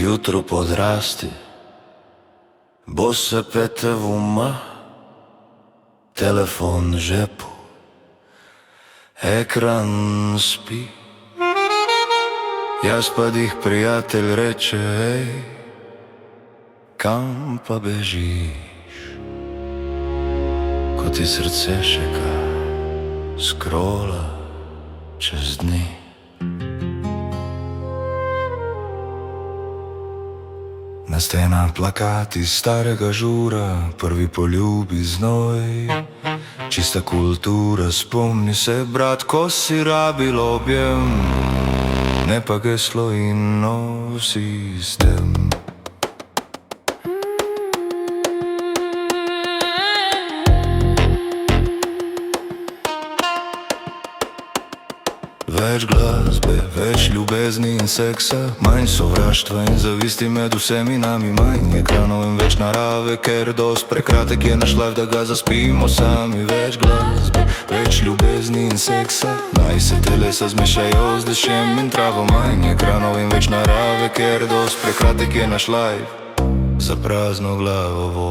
jutro podrasti, bose pete v uma, telefon v žepu, ekran spi. Jaz pa dih prijatelj reče, hej, kam pa bežiš? Ko ti srce šeka, skrola čez dni. Na stenah plakati starega žura, prvi poljubi znoj. Čista kultura, spomni se, brat, ko si rabil objem, ne pa geslo in nov sistem. Več glasbe, več ljubezni in seksa, manj sovraštva in zavisti med vsemi nami, manj ekranov in več narave, ker dost prekratek je naš life, da ga zaspimo sami. Več glasbe, več ljubezni in seksa, naj se telesa zmešajo z dešjem in travo, manj ekranov in več narave, ker dost prekratek je naš life, za prazno glavo.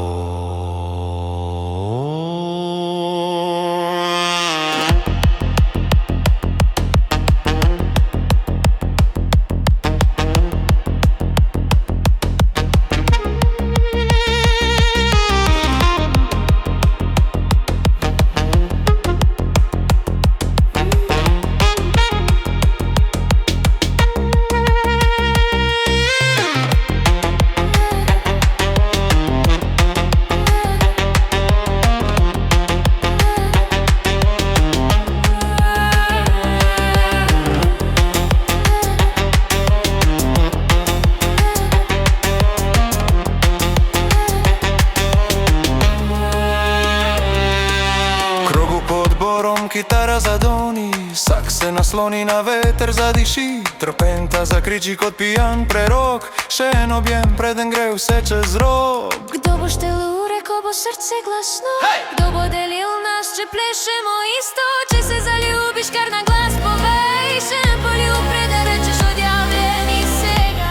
Kitara zadoni, vsak se nasloni na veter, zadiši, tropenta zakriči kot pijan prerok, še en objem, preden gre vse čez rok. Kdo bo štel ure, ko bo srce glasno? Kdo bo delil nas, če plešemo isto? Če se zaljubiš, kar na glas povej, še en poljub, preden rečeš odjavljeni sega.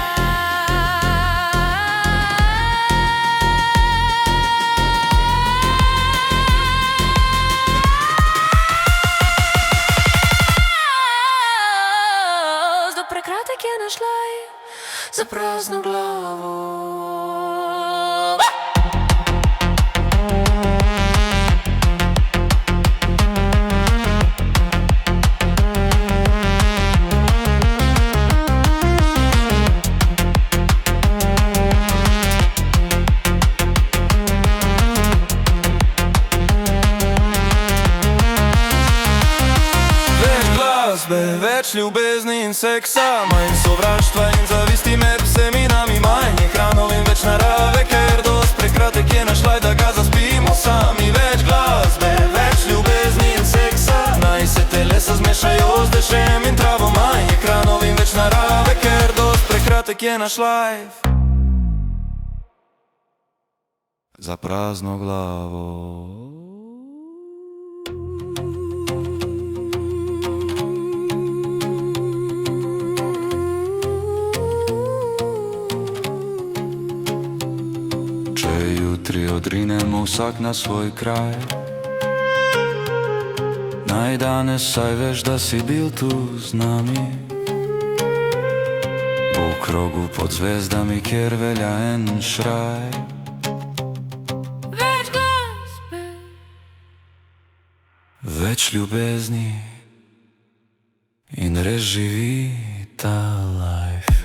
Prekratek je naš life, za prazno glavo. Več ljubezni in seksa, manj sovraštva in zavisti med vsemi nami, manj ekranov in več narave, ker dost prekratek je naš life, da ga zaspimo sami. Več glasbe, več ljubezni in seksa, naj se telesa zmešajo z dešjem in travo, manj ekranov in več narave, ker dost prekratek je naš life, za prazno glavo. Odrinemo vsak na svoj kraj, naj danes saj veš, da si bil tu z nami, v krogu pod zvezdami, kjer velja en šraj. Več glasbe, več ljubezni in res živi ta life.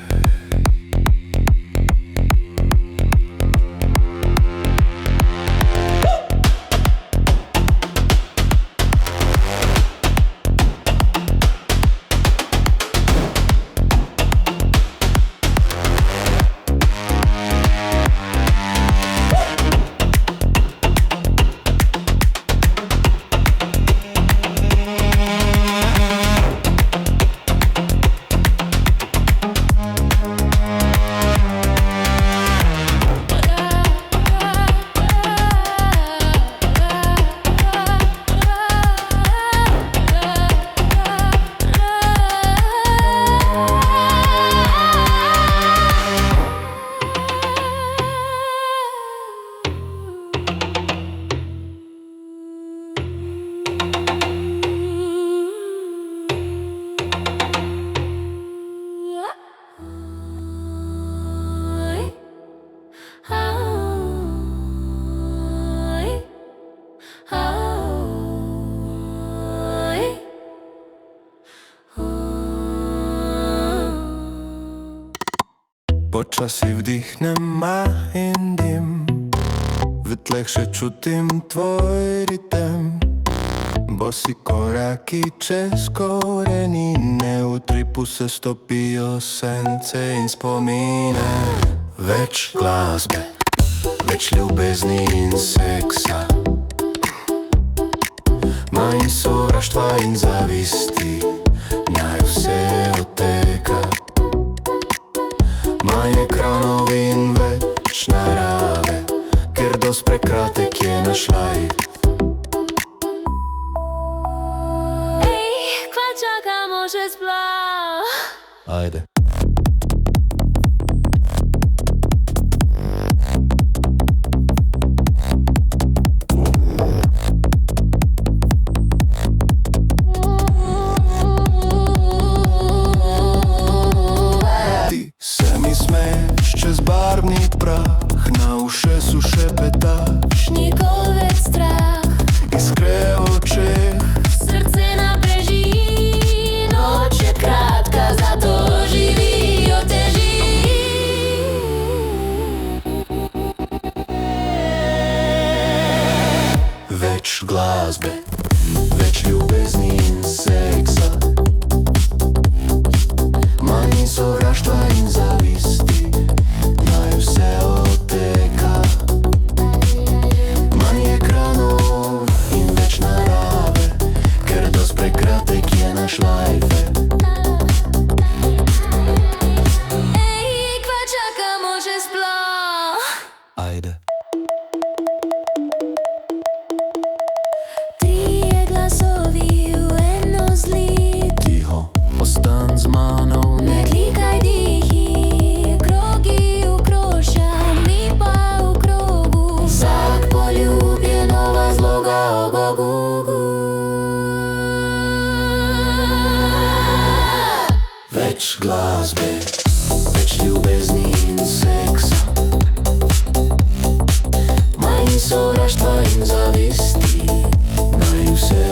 Počasi vdihnem in dim, v tleh še čutim tvoj ritem. Bosi koraki čez korenine, v tripu se stopijo sence in spomine. Več glasbe, več ljubezni in seksa, manj sovraštva in zavisti, naj vse odteka. Manj ekranov in več narave, ker dost prekratek je naš life. Kva čakamo že sploh? Ajde. Čez barvni prah, na ušesu šepetaš, Nikol več strah, iskre v očeh, srce napreži. Noč je kratka, zato živi, oteži. več glasbe, več ljubezni in seksa, manj sovraštva in zavisti, naj vse odteka. Manj ekranov in več narave, ker dost prekratek je naš life. Kva čakamo že sploh? Ajde. Trije glasovi v eno zli, Tiho, ostan z mano, ne klikaj dihi, krogi ukroša, mi pa v krogu. Vsak poljubljenova zloga o Bogu. več glasbe, več ljubezni in seksa, manj sovraštva in zavisti, naj vse